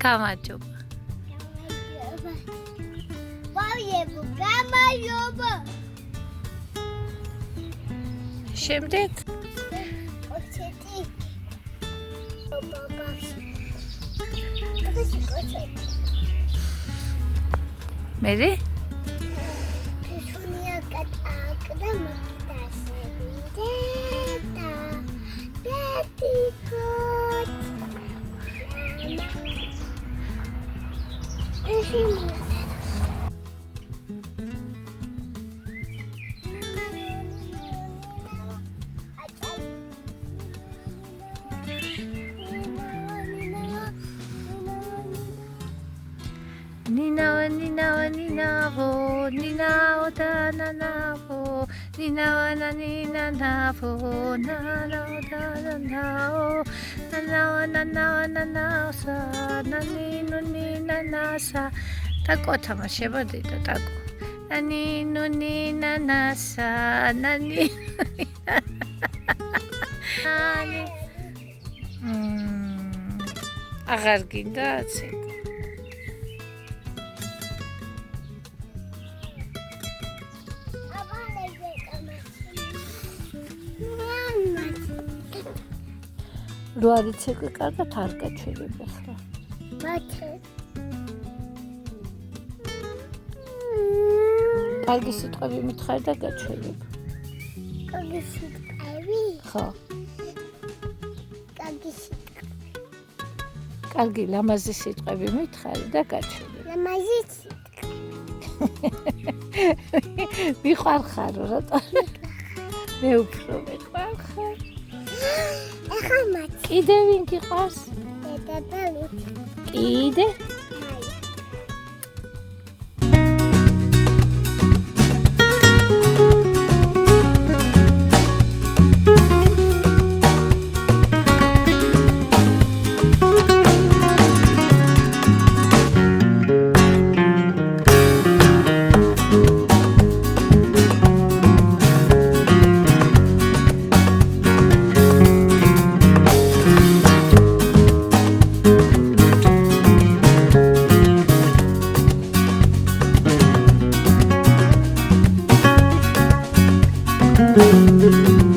გამარჯობა. შემდეგ მერე Ninao da nanavo, Ninao na ninanavo, Nanao da nanao, Nanao sa, Nanino ninanasa, Tako tamasheba dita tako. Nanino ninanasa, Nanino აღარ გინდა აცი. რო არ იცეკვი კარგად არ გაჩვენებ ახლა. მათე. კარგი სიტყვები მითხარ და გაჩვენებ. კარგი სიტყვები? ხო. კარგი სიტყვები. კარგი ლამაზი სიტყვები მითხარი და გაჩვენებ. ლამაზი სიტყვები. მიყვარხარო რატო? მე უფრო მიყვარხარ. ეხა მათ. კიდე ვინ გიყვარს? დედა და ლუჩი. კიდე? Thank you.